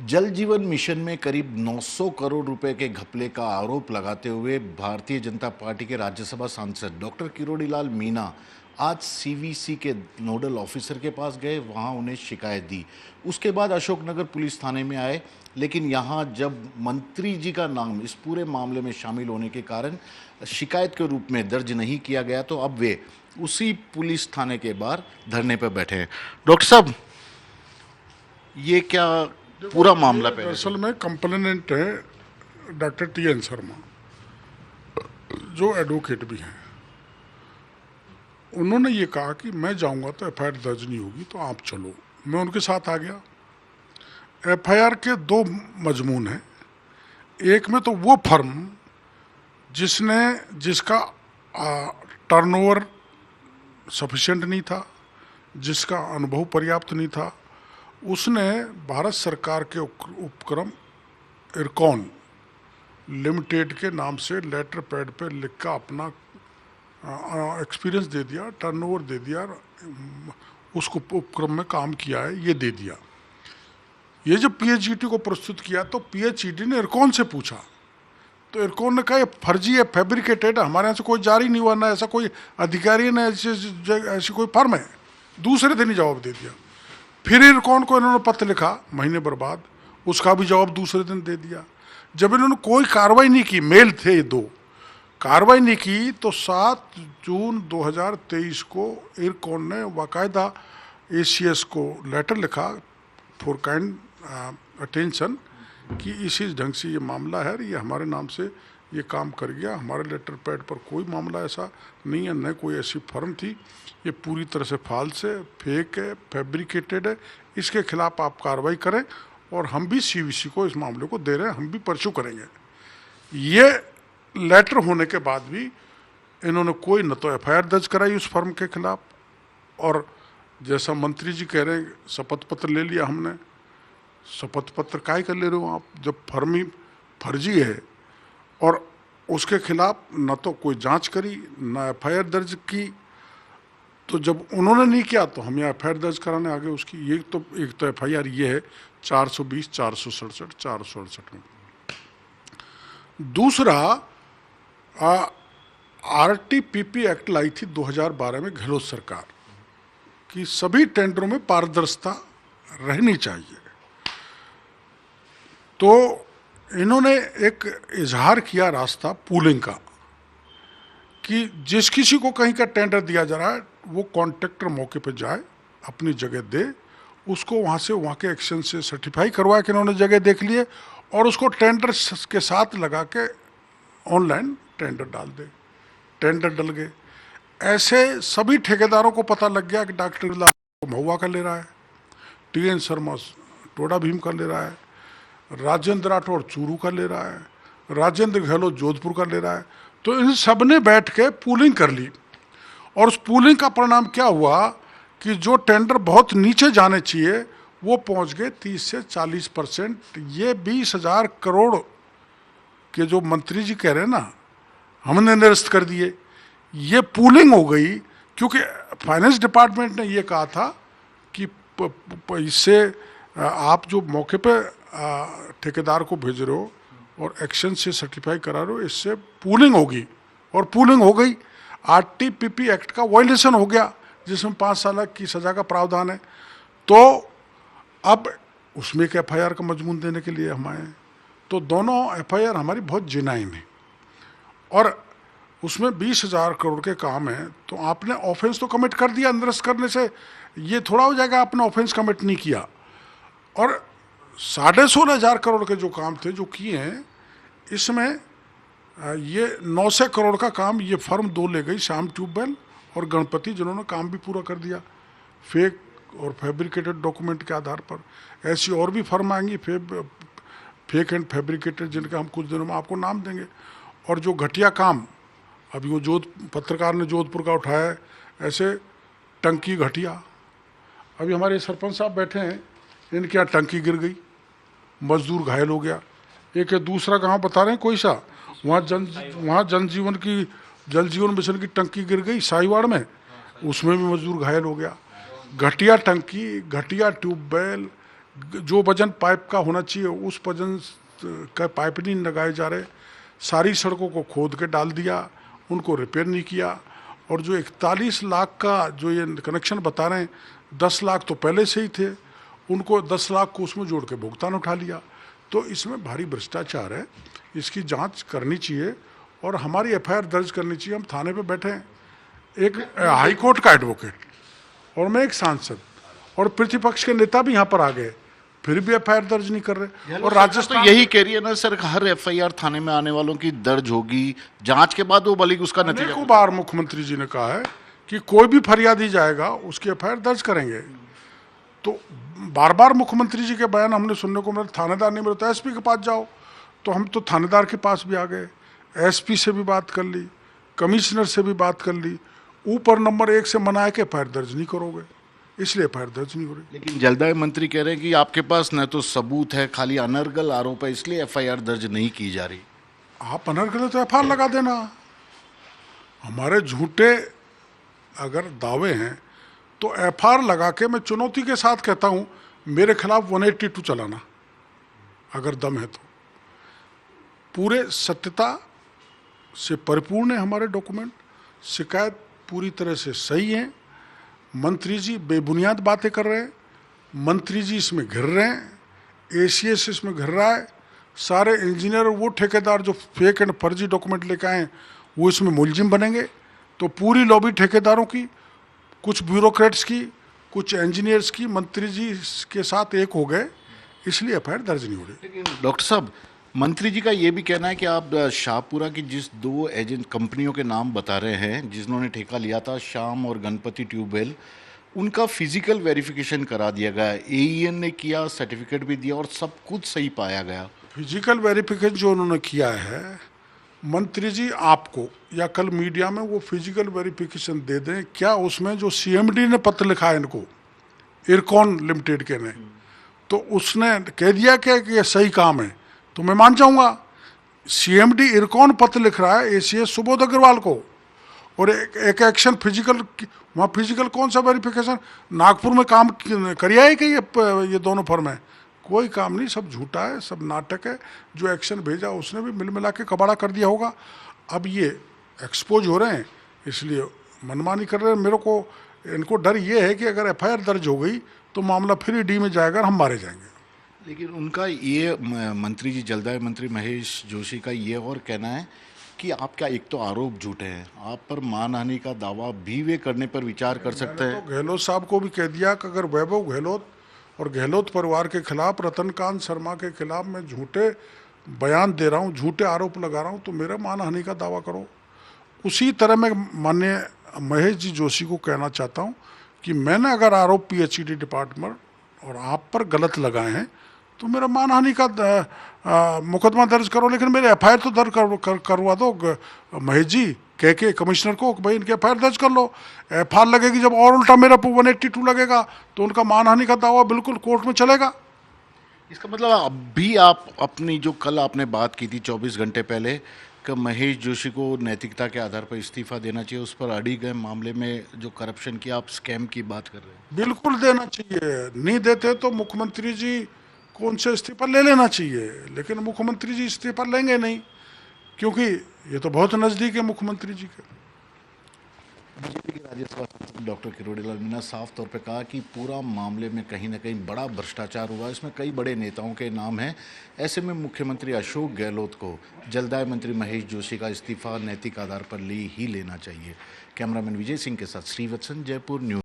जल जीवन मिशन में करीब 900 करोड़ रुपए के घपले का आरोप लगाते हुए भारतीय जनता पार्टी के राज्यसभा सांसद डॉक्टर किरोड़ीलाल मीणा आज सीवीसी के नोडल ऑफिसर के पास गए, वहां उन्हें शिकायत दी। उसके बाद अशोकनगर पुलिस थाने में आए, लेकिन यहां जब मंत्री जी का नाम इस पूरे मामले में शामिल होने के कारण शिकायत के रूप में दर्ज नहीं किया गया, तो अब वे उसी पुलिस थाने के बाहर धरने पर बैठे हैं। डॉक्टर साहब, ये क्या पूरा मामला पहले दरअसल में कंप्लेनेंट है डॉक्टर TN शर्मा, जो एडवोकेट भी हैं। उन्होंने ये कहा कि मैं जाऊंगा तो FIR दर्ज नहीं होगी, तो आप चलो। मैं उनके साथ आ गया। FIR के दो मजमून हैं। एक में तो वो फर्म जिसका टर्नओवर सफिशिएंट नहीं था, जिसका अनुभव पर्याप्त नहीं था, उसने भारत सरकार के उपक्रम इरकॉन लिमिटेड के नाम से लेटर पैड पे लिख कर अपना एक्सपीरियंस दे दिया, टर्नओवर दे दिया, उसको उपक्रम में काम किया है, ये दे दिया। ये जब PHED को प्रस्तुत किया तो PHED ने इरकॉन से पूछा, तो इरकॉन ने कहा ये फर्जी है, फैब्रिकेटेड है, हमारे यहाँ से कोई जारी नहीं हुआ, ना ऐसा कोई अधिकारी, ना ऐसी कोई फर्म है। दूसरे दिन ही जवाब दे दिया। फिर इरकॉन को इन्होंने पत्र लिखा महीने भर बाद, उसका भी जवाब दूसरे दिन दे दिया। जब इन्होंने कोई कार्रवाई नहीं की, मेल थे ये दो, कार्रवाई नहीं की, तो 7 जून 2023 को इरकॉन ने बाकायदा ACS को लेटर लिखा फॉर काइंड अटेंशन कि इसी ढंग से ये मामला है, ये हमारे नाम से ये काम कर गया, हमारे लेटर पैड पर कोई मामला ऐसा नहीं है, न कोई ऐसी फर्म थी, ये पूरी तरह से फाल्स है, फेक है, फैब्रिकेटेड है, इसके खिलाफ आप कार्रवाई करें। और हम भी CVC को इस मामले को दे रहे हैं, हम भी परस्यू करेंगे। ये लेटर होने के बाद भी इन्होंने कोई न तो FIR दर्ज कराई उस फर्म के खिलाफ, और जैसा मंत्री जी कह रहे हैं शपथ पत्र ले लिया हमने। शपथ पत्र काहे कर ले रहे हो आप, जब फर्म ही फर्जी है, और उसके खिलाफ न तो कोई जांच करी, न FIR दर्ज की। तो जब उन्होंने नहीं किया तो हम यहाँ FIR दर्ज कराने आगे उसकी। ये तो एक तो FIR ये है 420, 467, 468 में। दूसरा RTPP एक्ट लाई थी 2012 में गहलोत सरकार कि सभी टेंडरों में पारदर्शिता रहनी चाहिए। तो इन्होंने एक इजहार किया रास्ता पूलिंग का, कि जिस किसी को कहीं का टेंडर दिया जा रहा है वो कॉन्ट्रैक्टर मौके पर जाए, अपनी जगह दे, उसको वहाँ से वहाँ के एक्शन से सर्टिफाई करवाए कि इन्होंने जगह देख लिए, और उसको टेंडर के साथ लगा के ऑनलाइन टेंडर डाल दे। टेंडर डल गए। ऐसे सभी ठेकेदारों को पता लग गया कि डॉक्टर लाल महुआ का ले रहा है, TN शर्मा टोडा भीम का ले रहा है, राजेंद्र राठौड़ चूरू का ले रहा है, राजेंद्र गहलोत जोधपुर का ले रहा है। तो इन सब ने बैठ के पूलिंग कर ली, और उस पूलिंग का परिणाम क्या हुआ कि जो टेंडर बहुत नीचे जाने चाहिए वो पहुंच गए 30 से 40%। ये 20,000 करोड़ के जो मंत्री जी कह रहे हैं ना, हमने निरस्त कर दिए। ये पूलिंग हो गई, क्योंकि फाइनेंस डिपार्टमेंट ने ये कहा था कि इससे आप जो मौके पे ठेकेदार को भेज रहे हो और एक्शन से सर्टिफाई करा रहे हो, इससे पूलिंग होगी, और पूलिंग हो गई। RTPP एक्ट का वायलेशन हो गया, जिसमें 5 साल की सजा का प्रावधान है। तो अब उसमें एक FIR का मजमून देने के लिए हम आए। तो दोनों FIR हमारी बहुत जिनाइन है, और उसमें 20,000 करोड़ के काम है। तो आपने ऑफेंस तो कमिट कर दिया, निरस्त करने से ये थोड़ा हो जाएगा आपने ऑफेंस कमिट नहीं किया। और 16,500 करोड़ के जो काम थे जो किए हैं, इसमें ये 900 करोड़ का काम ये फर्म 2 ले गई, श्याम ट्यूबवेल और गणपति, जिन्होंने काम भी पूरा कर दिया फेक और फैब्रिकेटेड डॉक्यूमेंट के आधार पर। ऐसी और भी फर्म आएंगी फेक एंड फैब्रिकेटेड, जिनका हम कुछ दिनों में आपको नाम देंगे। और जो घटिया काम अभी वो पत्रकार ने जोधपुर का उठाया है, ऐसे टंकी घटिया। अभी हमारे सरपंच साहब बैठे हैं, इनके यहाँ टंकी गिर गई, मजदूर घायल हो गया। एक दूसरा गांव बता रहे हैं कोई सा, वहाँ जल जीवन मिशन की टंकी गिर गई साहिवाड़ में, उसमें भी मजदूर घायल हो गया। घटिया टंकी, घटिया ट्यूबवेल, जो वजन पाइप का होना चाहिए उस वजन का पाइप नहीं लगाए जा रहे, सारी सड़कों को खोद के डाल दिया, उनको रिपेयर नहीं किया। और जो 41 लाख का जो ये कनेक्शन बता रहे हैं, 10 लाख तो पहले से ही थे, उनको 10 लाख को उसमें जोड़ के भुगतान उठा लिया। तो इसमें भारी भ्रष्टाचार है, इसकी जांच करनी चाहिए और हमारी एफआईआर दर्ज करनी चाहिए। हम थाने पे बैठे हैं, एक हाई कोर्ट का एडवोकेट और मैं एक सांसद और प्रतिपक्ष के नेता भी यहाँ पर आ गए, फिर भी एफआईआर दर्ज नहीं कर रहे। और राजस्थान तो यही कह रही है ना सर, हर एफआईआर थाने में आने वालों की दर्ज होगी, जांच के बाद वो बल्कि उसका नतीजा। अनेकों बार मुख्यमंत्री जी ने कहा है कि कोई भी फरियादी जाएगा उसकी एफआईआर दर्ज करेंगे। तो बार बार मुख्यमंत्री जी के बयान हमने सुनने को मिला, थानेदार नहीं मिलता एसपी के पास जाओ। तो हम तो थानेदार के पास भी आ गए, एसपी से भी बात कर ली, कमिश्नर से भी बात कर ली, ऊपर नंबर 1 से मना है कि एफआईआर दर्ज नहीं करोगे, इसलिए एफआईआर दर्ज नहीं हो रही। लेकिन जलदाय मंत्री कह रहे हैं कि आपके पास न तो सबूत है, खाली अनर्गल आरोप है, इसलिए एफआईआर दर्ज नहीं की जा रही। आप अनर्गल तो एफआईआर लगा देना। हमारे झूठे अगर दावे हैं तो एफआईआर लगा के मैं चुनौती के साथ कहता हूं मेरे खिलाफ 182 चलाना, अगर दम है तो। पूरे सत्यता से परिपूर्ण है हमारे डॉक्यूमेंट, शिकायत पूरी तरह से सही है। मंत्री जी बेबुनियाद बातें कर रहे हैं, मंत्री जी इसमें घिर रहे हैं, एसीएस इसमें घिर रहा है, सारे इंजीनियर और वो ठेकेदार जो फेक एंड फर्जी डॉक्यूमेंट लेके आए वो इसमें मुलजिम बनेंगे। तो पूरी लॉबी ठेकेदारों की, कुछ ब्यूरोक्रेट्स की, कुछ इंजीनियर्स की मंत्री जी के साथ एक हो गए, इसलिए एफआईआर दर्ज नहीं हो रही। लेकिन डॉक्टर साहब, मंत्री जी का ये भी कहना है कि आप शाहपुरा की जिस 2 एजेंट कंपनियों के नाम बता रहे हैं जिन्होंने ठेका लिया था, श्याम और गणपति ट्यूबवेल, उनका फिजिकल वेरिफिकेशन करा दिया गया, एईएन ने किया, सर्टिफिकेट भी दिया और सब कुछ सही पाया गया। फिजिकल वेरिफिकेशन जो उन्होंने किया है, मंत्री जी आपको या कल मीडिया में वो फिजिकल वेरिफिकेशन दे दें। क्या उसमें जो सीएमडी ने पत्र लिखा है इनको, इरकॉन लिमिटेड के ने, तो उसने कह दिया कि ये सही काम है तो मैं मान जाऊंगा। सीएमडी इरकॉन पत्र लिख रहा है एसीएस सुबोध अग्रवाल को, और एक एक्शन फिजिकल, वहाँ फिजिकल कौन सा वेरिफिकेशन नागपुर में काम करिया है कि ये दोनों फर्म है? कोई काम नहीं, सब झूठा है, सब नाटक है। जो एक्शन भेजा उसने भी मिल मिला के कबाड़ा कर दिया होगा। अब ये एक्सपोज हो रहे हैं इसलिए मनमानी कर रहे हैं। मेरे को इनको डर ये है कि अगर एफआईआर दर्ज हो गई तो मामला फिर ईडी में जाएगा और हम मारे जाएंगे। लेकिन उनका ये मंत्री जी, जलदाय मंत्री महेश जोशी का ये और कहना है कि आपका एक तो आरोप झूठे हैं, आप पर मानहानि का दावा भी वे करने पर विचार कर सकते हैं। तो गहलोत साहब को भी कह दिया कि अगर वैभव गहलोत और गहलोत परिवार के खिलाफ, रतनकांत शर्मा के खिलाफ मैं झूठे बयान दे रहा हूँ, झूठे आरोप लगा रहा हूँ, तो मेरा मानहानि का दावा करो। उसी तरह मैं माननीय महेश जी जोशी को कहना चाहता हूँ कि मैंने अगर आरोप पीएचईडी डिपार्टमेंट और आप पर गलत लगाए हैं तो मेरा मानहानि का मुकदमा दर्ज करो, लेकिन मेरे एफआईआर तो दर्ज करवा दो महेश जी, कह के कमिश्नर को भाई इनके एफआईआर दर्ज कर लो। एफआईआर लगेगी जब और उल्टा मेरा 182 लगेगा तो उनका मानहानि का दावा बिल्कुल कोर्ट में चलेगा। इसका मतलब अब भी आप अपनी जो कल आपने बात की थी 24 घंटे पहले कि महेश जोशी को नैतिकता के आधार पर इस्तीफा देना चाहिए, उस पर अड़ी गए मामले में जो करप्शन की आप स्कैम की बात कर रहे हैं? बिल्कुल देना चाहिए, नहीं देते तो मुख्यमंत्री जी को उनसे इस्तीफा ले लेना चाहिए, लेकिन मुख्यमंत्री जी इस्तीफा लेंगे नहीं क्योंकि ये तो बहुत नज़दीक है मुख्यमंत्री जी के। बीजेपी के राज्यसभा सांसद डॉक्टर किरोड़ीलाल मीणा साफ तौर पे कहा कि पूरा मामले में कहीं ना कहीं बड़ा भ्रष्टाचार हुआ, इसमें कई बड़े नेताओं के नाम हैं। ऐसे में मुख्यमंत्री अशोक गहलोत को जलदाय मंत्री महेश जोशी का इस्तीफा नैतिक आधार पर ही लेना चाहिए। कैमरामैन विजय सिंह के साथ श्रीवत्सन, जयपुर न्यूज़।